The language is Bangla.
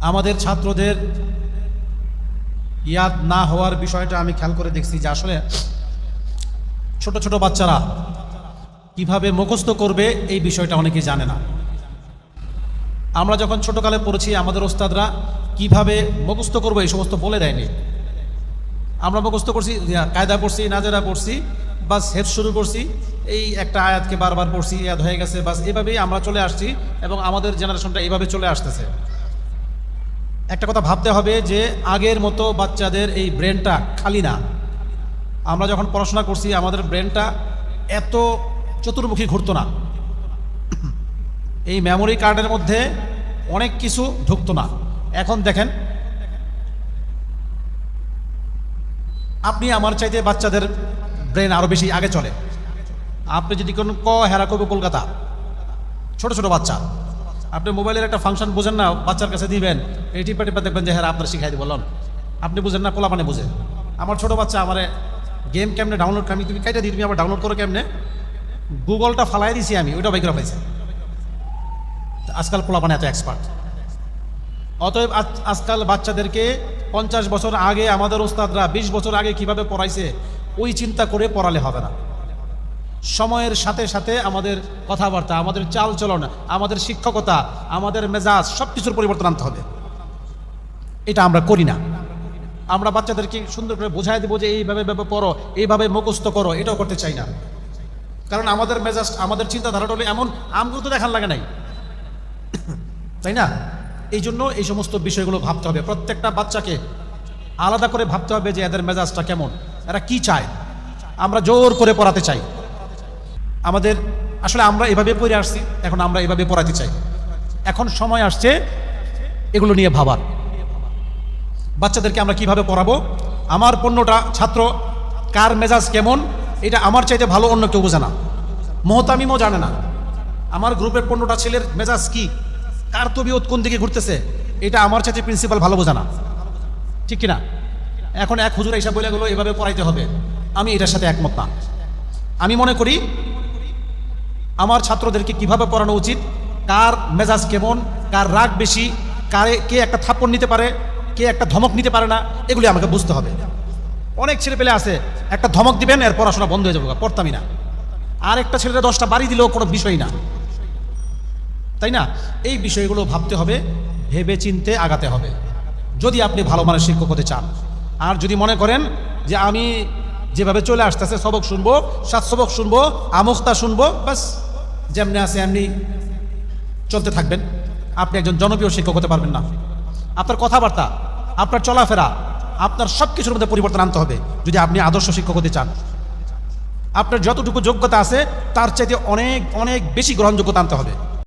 আমাদের ছাত্রদের ইয়াদ না হওয়ার বিষয়টা আমি খেয়াল করে দেখছি যে আসলে ছোট ছোট বাচ্চারা কিভাবে মুখস্থ করবে এই বিষয়টা অনেকেই জানে না। আমরা যখন ছোটকালে পড়েছি আমাদের ওস্তাদরা কিভাবে মুখস্থ করবো এই সমস্ত বলে দেয়নি। আমরা মুখস্থ করছি, কায়দা পড়ছি, নাজেরা পড়ছি, বাস হেফজ শুরু করছি, এই একটা আয়াতকে বারবার পড়ছি, ইয়াদ হয়ে গেছে, বাস এভাবেই আমরা চলে আসছি এবং আমাদের জেনারেশনটা এইভাবে চলে আসতেছে। একটা কথা ভাবতে হবে যে আগের মতো বাচ্চাদের এই ব্রেনটা খালি না। আমরা যখন পড়াশোনা করছি আমাদের ব্রেনটা এত চতুর্মুখী ঘুরতো না, এই মেমোরি কার্ডের মধ্যে অনেক কিছু ঢুকতো না। এখন দেখেন, আপনি আমার চাইতে বাচ্চাদের ব্রেন আরো বেশি আগে চলে। আপনি যদি কোনো হেরা কবে কলকাতা, ছোট ছোট বাচ্চা, আপনি মোবাইলের একটা ফাংশন বোঝেন না, বাচ্চার কাছে দিবেন, এই টিপা টিপা দেখবেন যে হ্যাঁ আপনার শিখাই দিব, বলুন আপনি বুঝেন না, পোলাপানে বুঝে। আমার ছোট বাচ্চা আমারে গেম কেমনে ডাউনলোড, আমি তুমি কাইটা দিই, তুমি আবার ডাউনলোড করো কেমনে, গুগলটা ফালাই দিছি আমি, ওইটা বাইক পাইছে। আজকাল পোলাপানে এত এক্সপার্ট। অতএব আজকাল বাচ্চাদেরকে 50 বছর আগে আমাদের ওস্তাদরা 20 বছর আগে কিভাবে পড়াইছে ওই চিন্তা করে পড়ালে হবে না। সময়ের সাথে সাথে আমাদের কথাবার্তা, আমাদের চাল চলন, আমাদের শিক্ষকতা, আমাদের মেজাজ সব কিছুর পরিবর্তন আনতে হবে। এটা আমরা করি না। আমরা বাচ্চাদেরকে সুন্দর করে বোঝাই দেবো যে এইভাবে পড়ো, এইভাবে মুখস্থ করো, এটাও করতে চাই না। কারণ আমাদের মেজাজ, আমাদের চিন্তাধারাটা হলে এমন, আমগুলো তো দেখার লাগে নাই, তাই না? এই জন্য এই সমস্ত বিষয়গুলো ভাবতে হবে। প্রত্যেকটা বাচ্চাকে আলাদা করে ভাবতে হবে যে এদের মেজাজটা কেমন, এরা কি চায়। আমরা জোর করে পড়াতে চাই, আমাদের আসলে আমরা এভাবে পড়ে আসছি, এখন আমরা এভাবে পড়াতে চাই। এখন সময় আসছে এগুলো নিয়ে ভাবার। বাচ্চাদেরকে আমরা কিভাবে পড়াবো, আমার 15টা ছাত্র কার মেজাজ কেমন এটা আমার চাইতে ভালো অন্য কেউ বোঝে না, মোহতামিমও জানে না। আমার গ্রুপের 15টা ছেলের মেজাজ কি, কার তবিয়ত কোন দিকে ঘুরতেছে, এটা আমার চাইতে প্রিন্সিপাল ভালো বোঝে না, ঠিক কিনা? এখন এক হুজুর এসে বলে গেলো এভাবে পড়াইতে হবে, আমি এটার সাথে একমত না। আমি মনে করি আমার ছাত্রদেরকে কিভাবে পড়ানো উচিত, কার মেজাজ কেমন, কার রাগ বেশি, কে একটা থাপ্পড় নিতে পারে, কে একটা ধমক নিতে পারে না, এগুলি আমাকে বুঝতে হবে। অনেক ছেলে পেলে আছে একটা ধমক দিবেন এর পড়াশোনা বন্ধ হয়ে যাবে, পড়তামই না। আর একটা ছেলেরা 10টা বাড়ি দিলেও কোনো বিষয় না, তাই না? এই বিষয়গুলো ভাবতে হবে, ভেবে চিনতে আগাতে হবে যদি আপনি ভালো মানের শিক্ষক হতে চান। আর যদি মনে করেন যে আমি যেভাবে চলে আসতেছে সবক শুনবো, 7 সবক শুনবো, আমুখতা শুনবো, বাস যেমনি আছে এমনি চলতে থাকবেন, আপনি একজন জনপ্রিয় শিক্ষক হতে পারবেন না। আপনার কথাবার্তা, আপনার চলাফেরা, আপনার সব কিছুর মধ্যে পরিবর্তন আনতে হবে যদি আপনি আদর্শ শিক্ষক হতে চান। আপনার যতটুকু যোগ্যতা আছে তার চাইতে অনেক অনেক বেশি গ্রহণযোগ্যতা আনতে হবে।